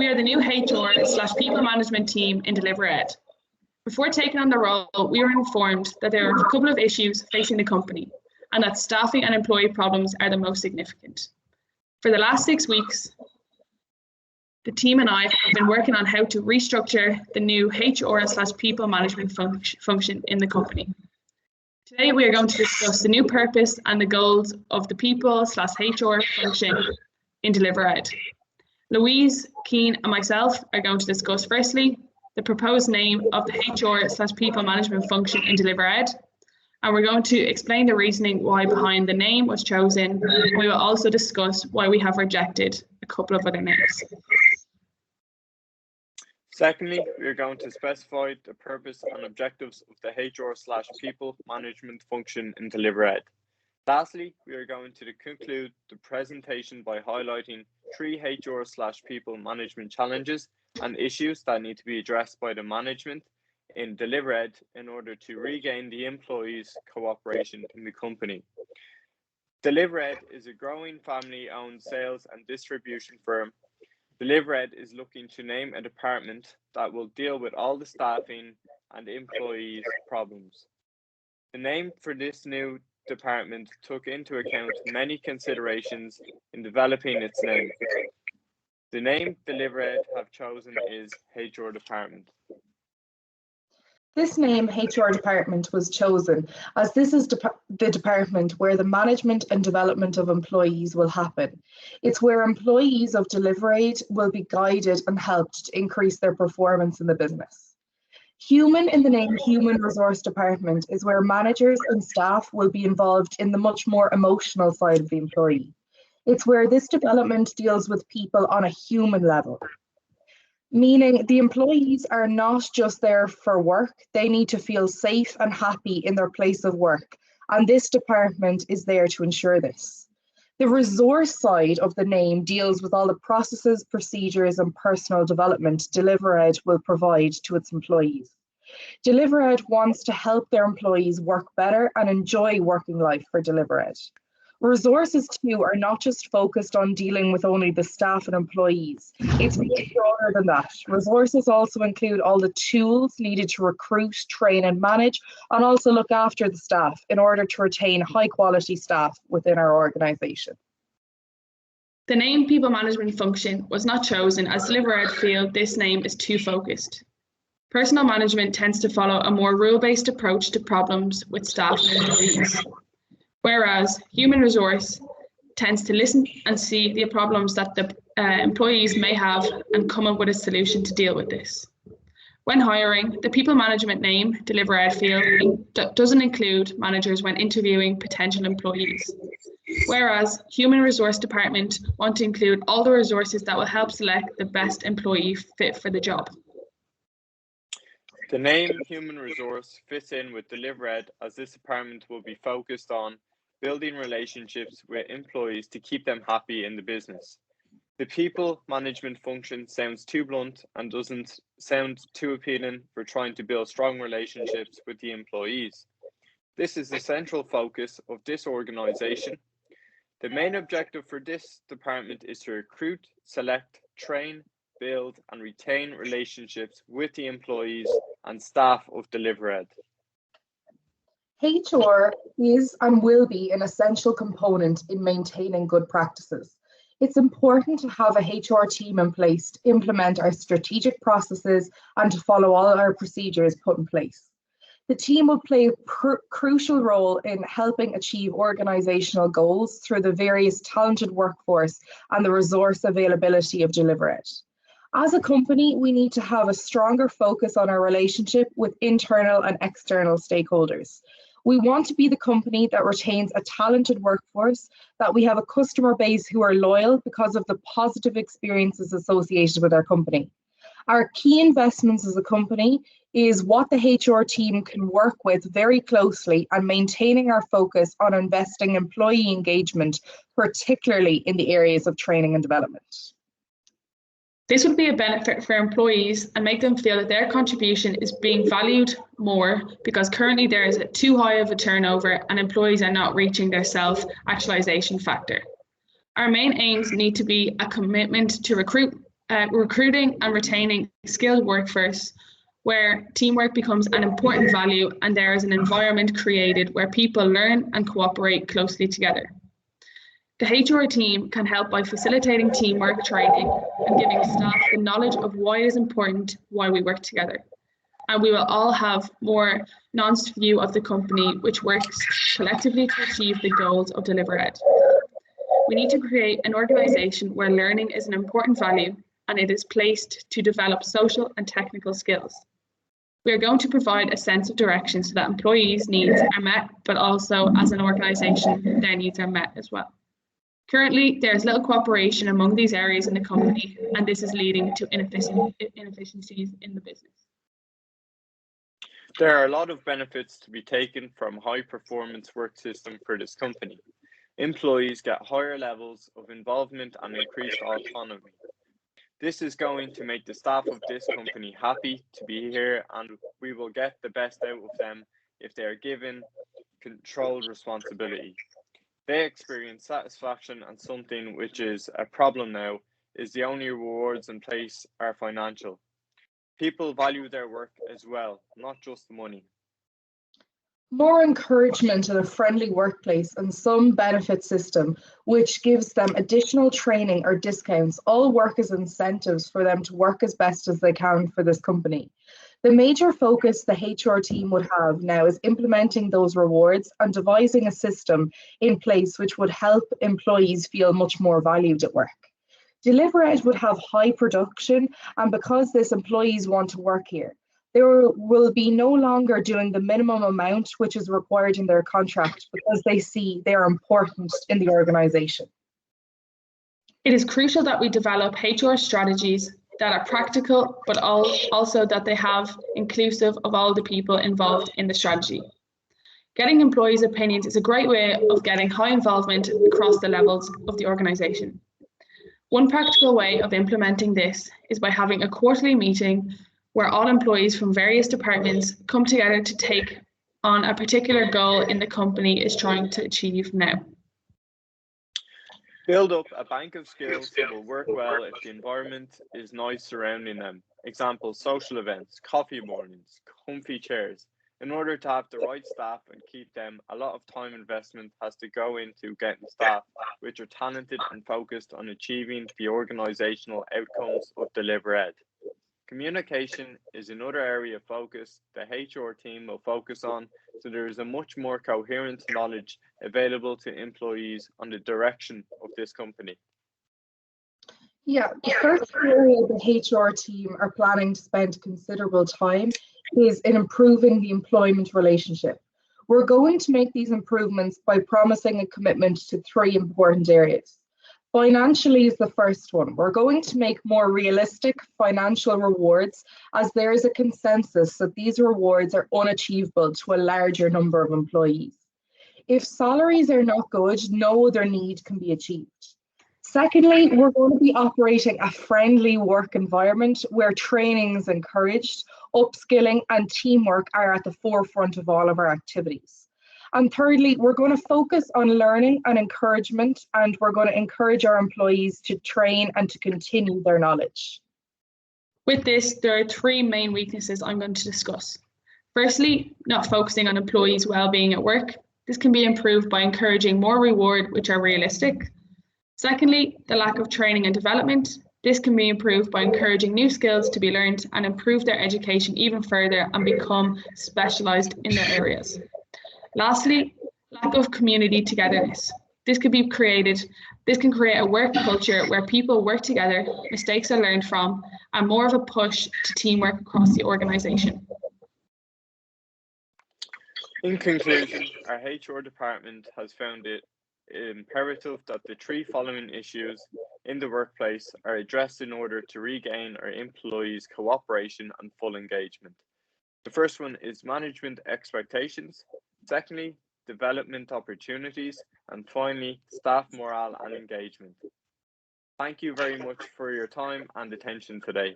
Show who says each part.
Speaker 1: We are the new HR/people management team in DeliverEd. Before taking on the role, we were informed that there are a couple of issues facing the company and that staffing and employee problems are the most significant. For the last 6 weeks, the team and I have been working on how to restructure the new HR/people management function in the company. Today, we are going to discuss the new purpose and the goals of the people/HR function in DeliverEd. Louise, Keane, and myself are going to discuss firstly the proposed name of the HR/people management function in DeliverEd, and we're going to explain the reasoning why behind the name was chosen. We will also discuss why we have rejected a couple of other names.
Speaker 2: Secondly, we are going to specify the purpose and objectives of the HR/people management function in DeliverEd. Lastly, we are going to conclude the presentation by highlighting 3 HR/people management challenges and issues that need to be addressed by the management in DeliverEd in order to regain the employees' cooperation in the company. DeliverEd is a growing family-owned sales and distribution firm. DeliverEd is looking to name a department that will deal with all the staffing and employees' problems. The name for this new department took into account many considerations in developing its name. The name DeliverEd have chosen is HR Department.
Speaker 3: This name, HR Department, was chosen as this is the department where the management and development of employees will happen. It's where employees of DeliverEd will be guided and helped to increase their performance in the business. Human in the name Human Resource Department is where managers and staff will be involved in the much more emotional side of the employee. It's where this development deals with people on a human level, meaning the employees are not just there for work, they need to feel safe and happy in their place of work, and this department is there to ensure this. The resource side of the name deals with all the processes, procedures, and personal development DeliverEd will provide to its employees. DeliverEd wants to help their employees work better and enjoy working life for DeliverEd. Resources too are not just focused on dealing with only the staff and employees. It's much broader than that. Resources also include all the tools needed to recruit, train and manage, and also look after the staff in order to retain high quality staff within our organisation.
Speaker 1: The name People Management Function was not chosen as DeliverEd feel this name is too focused. Personal management tends to follow a more rule-based approach to problems with staff and employees, whereas human resource tends to listen and see the problems that the employees may have and come up with a solution to deal with this. When hiring, the people management name, DeliverEd feel, doesn't include managers when interviewing potential employees, whereas Human Resource Department want to include all the resources that will help select the best employee fit for the job.
Speaker 2: The name Human Resource fits in with DeliverEd as this department will be focused on building relationships with employees to keep them happy in the business. The people management function sounds too blunt and doesn't sound too appealing for trying to build strong relationships with the employees. This is the central focus of this organization. The main objective for this department is to recruit, select, train, build and retain relationships with the employees and staff of DeliverEd.
Speaker 3: HR is and will be an essential component in maintaining good practices. It's important to have a HR team in place to implement our strategic processes and to follow all our procedures put in place. The team will play a crucial role in helping achieve organisational goals through the various talented workforce and the resource availability of DeliverEd. As a company, we need to have a stronger focus on our relationship with internal and external stakeholders. We want to be the company that retains a talented workforce, that we have a customer base who are loyal because of the positive experiences associated with our company. Our key investments as a company is what the HR team can work with very closely and maintaining our focus on investing employee engagement, particularly in the areas of training and development.
Speaker 1: This would be a benefit for employees and make them feel that their contribution is being valued more because currently there is too high of a turnover and employees are not reaching their self-actualization factor. Our main aims need to be a commitment to recruit, recruiting and retaining skilled workforce, where teamwork becomes an important value and there is an environment created where people learn and cooperate closely together. The HR team can help by facilitating teamwork training and giving staff the knowledge of why it is important why we work together. And we will all have more nuanced view of the company which works collectively to achieve the goals of Deliver Ed. We need to create an organisation where learning is an important value and it is placed to develop social and technical skills. We are going to provide a sense of direction so that employees' needs are met, but also as an organisation, their needs are met as well. Currently, there is little cooperation among these areas in the company, and this is leading to inefficiencies in the business.
Speaker 2: There are a lot of benefits to be taken from high-performance work system for this company. Employees get higher levels of involvement and increased autonomy. This is going to make the staff of this company happy to be here, and we will get the best out of them if they are given controlled responsibility. They experience satisfaction, and something which is a problem now is the only rewards in place are financial. People value their work as well, not just the money.
Speaker 3: More encouragement in a friendly workplace and some benefit system which gives them additional training or discounts all work as incentives for them to work as best as they can for this company. The major focus the HR team would have now is implementing those rewards and devising a system in place which would help employees feel much more valued at work. Deliver Ed would have high production, and because this employees want to work here. They will be no longer doing the minimum amount which is required in their contract because they see they are important in the organisation.
Speaker 1: It is crucial that we develop HR strategies that are practical, but also that they have inclusive of all the people involved in the strategy. Getting employees' opinions is a great way of getting high involvement across the levels of the organisation. One practical way of implementing this is by having a quarterly meeting where all employees from various departments come together to take on a particular goal in the company is trying to achieve now.
Speaker 2: Build up a bank of skills that will work well if the environment is nice surrounding them. Example, social events, coffee mornings, comfy chairs. In order to have the right staff and keep them, a lot of time investment has to go into getting staff which are talented and focused on achieving the organisational outcomes of Deliver Ed. Communication is another area of focus the HR team will focus on, so there is a much more coherent knowledge available to employees on the direction of this company.
Speaker 3: Yeah, the first area the HR team are planning to spend considerable time is in improving the employment relationship. We're going to make these improvements by promising a commitment to 3 important areas. Financially is the first one. We're going to make more realistic financial rewards as there is a consensus that these rewards are unachievable to a larger number of employees. If salaries are not good, no other need can be achieved. Secondly, we're going to be operating a friendly work environment where training is encouraged, upskilling and teamwork are at the forefront of all of our activities. And thirdly, we're going to focus on learning and encouragement, and we're going to encourage our employees to train and to continue their knowledge.
Speaker 1: With this, there are 3 main weaknesses I'm going to discuss. Firstly, not focusing on employees' well-being at work. This can be improved by encouraging more reward, which are realistic. Secondly, the lack of training and development. This can be improved by encouraging new skills to be learned and improve their education even further and become specialised in their areas. Lastly, lack of community togetherness. This can create a work culture where people work together, mistakes are learned from, and more of a push to teamwork across the organisation.
Speaker 2: In conclusion, our HR department has found it imperative that the 3 following issues in the workplace are addressed in order to regain our employees' cooperation and full engagement. The first one is management expectations. Secondly, development opportunities. And finally, staff morale and engagement. Thank you very much for your time and attention today.